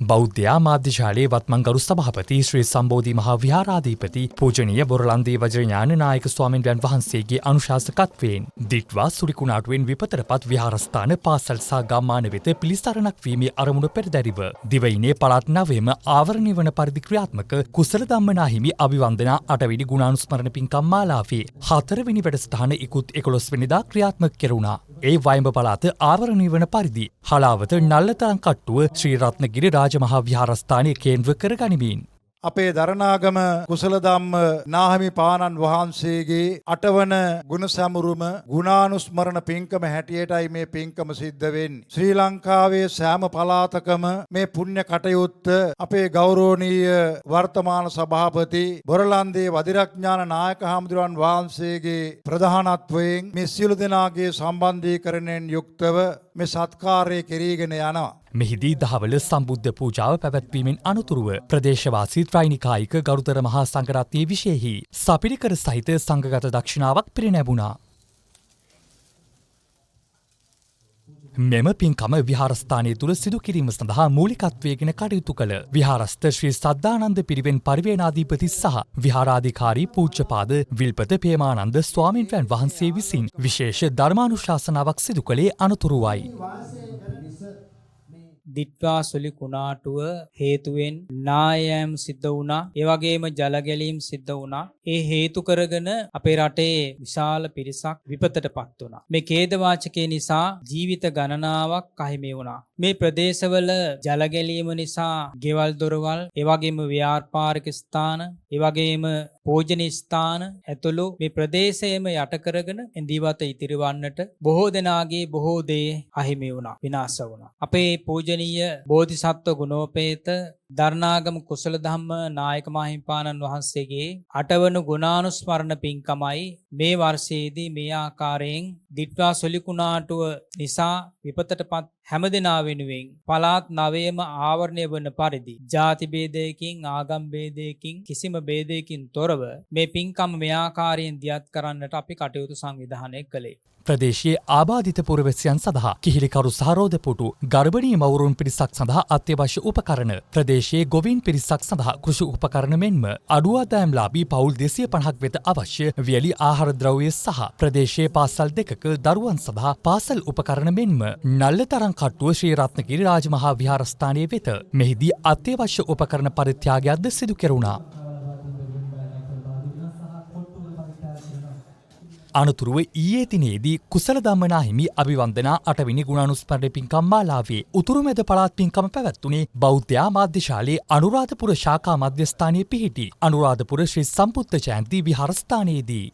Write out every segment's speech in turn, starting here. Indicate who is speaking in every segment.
Speaker 1: බෞද්ධ මාධ්‍යශාලයේ වත්මන්ගරු සභාපති ශ්‍රී සම්බෝධි මහා විහාරාධිපති පූජනීය බොරලන්දේ වජ්‍රඥාන නායක ස්වාමින්වයන් වහන්සේගේ අනුශාසකත්වයෙන් දිට්වා සුරිකුණාටුවෙන් විපතරපත් විහාරස්ථාන පාසල් සහ ගම්මාන වෙත පිළිසරණක් වීමේ අරමුණ පෙරදැරිව දිවයිනේ පළාත් 9ම ආවරණය වන පරිදි ක්‍රියාත්මක කුසල ධම්මනා හිමි අභිවන්දනා 8 වෙනි ගුණානුස්මරණ පින්කම් මාලාවේ 4 වෙනි වැඩසටහන ඉකුත් 11 වෙනිදා ක්‍රියාත්මක කෙරුණා. ඒ වයඹ පළාත ආවරණය වන පරිදි හලාවත නල්ලතරන් කට්ටුව ශ්‍රී රත්නගිරි රාජමහා විහාරස්ථානයේ කේන්ද්‍ර කර ගනිමින්
Speaker 2: අපේ දරණාගම කුසලධම්ම නාහිමි පාණන් වහන්සේගේ 8 වන ගුණ සැමුරුම ගුණානුස්මරණ පින්කම හැටියටයි මේ පින්කම සිද්ධ වෙන්නේ. ශ්‍රී ලංකාවේ සෑම පළාතකම මේ පුණ්‍ය කටයුත්ත අපේ ගෞරවනීය වර්තමාන සභාපති බොරලන්දේ වදිරඥාන නායක හාමුදුරන් වහන්සේගේ ප්‍රධානත්වයෙන් මේ සියලු දෙනාගේ සම්බන්ධීකරණයෙන් යුක්තව මේ සත්කාරය කෙරීගෙන යනවා.
Speaker 1: මෙහිදී දහවල සම්බුද්ධ පූජාව පැවැත්වීමෙන් අනතුරුව ප්‍රදේශවාසී ත්‍රෛනිකායික ගරුතර මහා සංඝරත්නයේ විශේෂෙහි සපිරිකර සහිත සංඝගත දක්ෂිනාවක් පිරිනැමුණා. මෙම පින්කම විහාරස්ථානයේ තුල සිදු කිරීම සඳහා මූලිකත්වයේගෙන කටයුතු කළ විහාරස්ථ ශ්‍රී සද්ධානන්ද පිරිවෙන් පරිවේනාධිපති සහ විහාරාධිකාරී පූජ්‍යපාද විල්පත පේමානන්ද ස්වාමින්වයන් වහන්සේ විසින් විශේෂ ධර්මානුශාසනාවක් සිදු කළේ අනතුරුවයි.
Speaker 3: දිට්වා සුලි කුණාටුව හේතුවෙන් නායෑම් සිද්ධ වුණා. ඒ වගේම ජල ගැලීම් සිද්ධ වුණා. ඒ හේතු කරගෙන අපේ රටේ විශාල පිරිසක් විපතටපත් වුණා. මේ ඛේදවාචකේ නිසා ජීවිත ගණනාවක් අහිමි වුණා. මේ ප්‍රදේශවල ජල ගැලීම නිසා ගෙවල් දොරවල්, ඒ වගේම ව්‍යාපාරික ස්ථාන, ඒ වගේම පූජනීය ස්ථාන ඇතුළු මේ ප්‍රදේශයේම යට කරගෙන ඉදිවත ඉතිරවන්නට බොහෝ දෙනාගේ බොහෝ දේ අහිමි වුණා, විනාශ වුණා. අපේ පූජනීය බෝධිසත්ව ගුණෝපේත දරණාගම කුසල ධම්ම නායක මාහිමිපාණන් වහන්සේගේ 8 වන ගුණානුස්මරණ පින්කමයි මේ වර්ෂයේදී මේ ආකාරයෙන් දිට්වා සොලිකුණාටුව නිසා විපතටපත් හැමදෙනා වෙනුවෙන් පළාත් 9ම ආවරණය වන පරිදි ಜಾති ભેදයකින් ආගම් ભેදයකින් කිසිම ભેදයකින් තොරව මේ පින්කම මේ ආකාරයෙන් දියත් කරන්නට අපි කටයුතු සංවිධානය කළේ.
Speaker 1: ප්‍රදේශයේ ආබාධිත පුරවැසියන් සඳහා කිහිලිකරු සහ රෝදපොටු ගර්භණී මවුරුන් පිරිසක් සඳහා අත්‍යවශ්‍ය උපකරණ ප්‍රදේශයේ ගොවීන් පිරිසක් සඳහා කෘෂි උපකරණ මෙන්ම අඩු ආදායම්ලාභී පවුල් 250ක් වෙත අවශ්‍ය වියලි ආහාර ද්‍රව්‍ය සහ ප්‍රදේශයේ පාසල් දෙකක දරුවන් සඳහා පාසල් උපකරණ මෙන්ම නල්ලතරන් කට්ටුව ශ්‍රී රත්නගිරි රාජමහා විහාරස්ථානයේ වෙත මෙහිදී අත්‍යවශ්‍ය උපකරණ පරිත්‍යාගයක්ද සිදු කෙරුණා. අනතුරුව ඊයේ දිනේදී කුසල ධම්මනා හිමි අභිවන්දනා 8 වෙනි ගුණානුස්මරණ පින්කම් මාලාවේ උතුරුමැද පළාත් පින්කම පැවැත්වුණේ බෞද්ධ මාධ්‍යශාලයේ අනුරාධපුර ශාඛා මධ්‍යස්ථානයේ පිහිටි අනුරාධපුර ශ්‍රී සම්පුත්ත ජයන්ති විහාරස්ථානයේදී.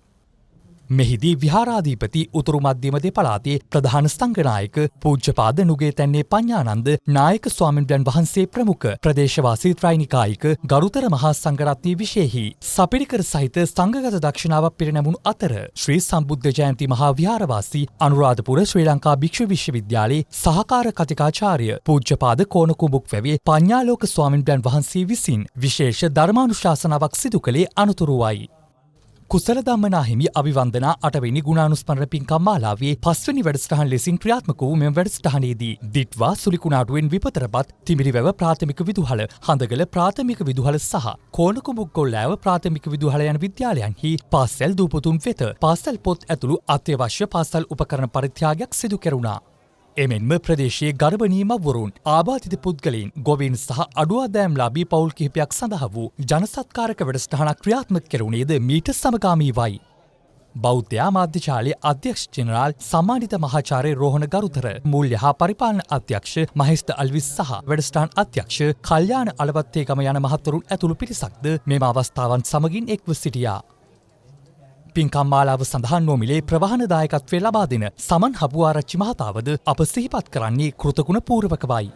Speaker 1: මෙහිදී විහාරාධිපති උතුරු මධ්‍යම දෙපළාතේ ප්‍රධාන සංඝනායක පූජ්‍යපාද නුගේතැන්නේ පඤ්ඤානන්ද නායක ස්වාමින්වයන් වහන්සේ ප්‍රමුඛ ප්‍රදේශවාසී ත්‍රෛනිකායික ගරුතර මහා සංඝරත්නයේ විශේෂෙහි සපිරිකර සහිත සංඝගත දක්ෂිනාවක් පිරිනැමුණු අතර ශ්‍රී සම්බුද්ධ ජයන්ති මහා විහාරවාසී අනුරාධපුර ශ්‍රී ලංකා භික්ෂු විශ්වවිද්‍යාලයේ සහකාර කතිකාචාර්ය පූජ්‍යපාද කෝණකුඹුක් වැවේ පඤ්ඤාලෝක ස්වාමින්වයන් වහන්සේ විසින් විශේෂ ධර්මානුශාසනාවක් සිදු කළේ අනතුරුවයි. කුසල ධම්මනා හිමි අභිවන්දනා 8 වෙනි ගුණානුස්මරණ පින්කම් මාලාවේ 5 වෙනි වැඩසටහන ලෙසින් ක්‍රියාත්මක වූ මෙම වැඩසටහනේදී දිට්වා සුලිකුණාටුවෙන් විපතරපත් තිමිරිවැව ප්‍රාථමික විදුහල, හඳගල ප්‍රාථමික විදුහල සහ කෝණකුඹුක්ගොල්ලෑව ප්‍රාථමික විදුහල යන විද්‍යාලයන්හි පාසල් දූපතුන් වෙත පාසල් පොත් ඇතුළු අත්‍යවශ්‍ය පාසල් උපකරණ පරිත්‍යාගයක් සිදු කෙරුණා. එමෙන්ම ප්‍රදේශයේ ගර්භණී මව්වරුන්, ආබාධිත පුද්ගලයන්, ගොවීන් සහ අඩු ආදායම්ලාභී පවුල් කිහිපයක් සඳහා වූ ජනසත්කාරක වැඩසටහනක් ක්‍රියාත්මක කෙරුණේද මීට සමගාමීවයි. බෞද්ධ මාධ්‍යශාලයේ අධ්‍යක්ෂ ජෙනරාල් සම්මානිත මහාචාර්ය රෝහණ ගරුතර, මූල්‍ය හා පරිපාලන අධ්‍යක්ෂ මහේස්ත අල්විස් සහ වැඩසටහන් අධ්‍යක්ෂ කල්යාණ අලවත්තේගම යන මහත්වරුන් ඇතුළු පිරිසක්ද මෙම අවස්ථාවන් සමගින් එක්ව සිටියා. පින්කම් මාලාව සඳහා නොමිලේ ප්‍රවාහන දායකත්වය ලබා දෙන සමන් හබුආරච්චි මහතාවද අප සිහිපත් කරන්නේ කෘතගුණ පූර්වකවයි.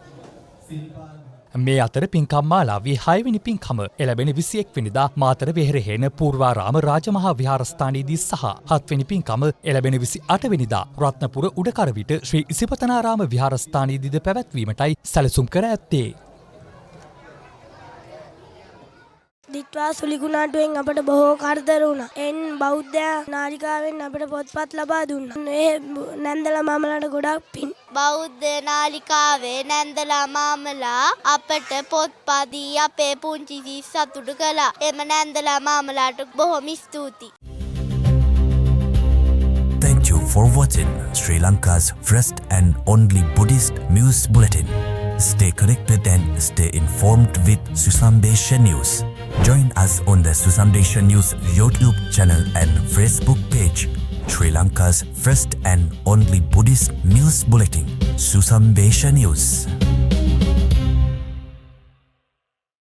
Speaker 1: මේ අතර පින්කම් මාලාවේ 6 වෙනි පින්කම එළඹෙන 21 වෙනිදා මාතර වෙහෙරහේන පූර්වාරාම රාජමහා විහාරස්ථානයේදී සහ 7 වෙනි පින්කම එළඹෙන 28 වෙනිදා රත්නපුර උඩකරවිට ශ්‍රී ඉසිපතනාරාම විහාරස්ථානයේදීද පැවැත්වීමටයි සැලසුම් කර ඇත්තේ.
Speaker 4: පවත්වා සුළි කුණාටුවෙන් අපට බොහෝ කරදර වුණා. එන් බෞද්ධ නාලිකාවෙන් අපට පොත්පත් ලබා දුන්නා. ඒ නැන්දලා මාමලාට ගොඩාක් පින්.
Speaker 5: බෞද්ධ නාලිකාවේ නැන්දලා මාමලා අපට පොත්පත් අපේ පුංචි සතුටු කළා. එම නැන්දලා මාමලාට බොහොම ස්තුතියි.
Speaker 6: Thank you for watching Sri Lanka's first and only Buddhist news bulletin. Stay connected and stay informed with Susambesha News. Join us on the Susambesha News YouTube channel and Facebook page. Sri Lanka's first and only Buddhist news bulletin, Susambesha News.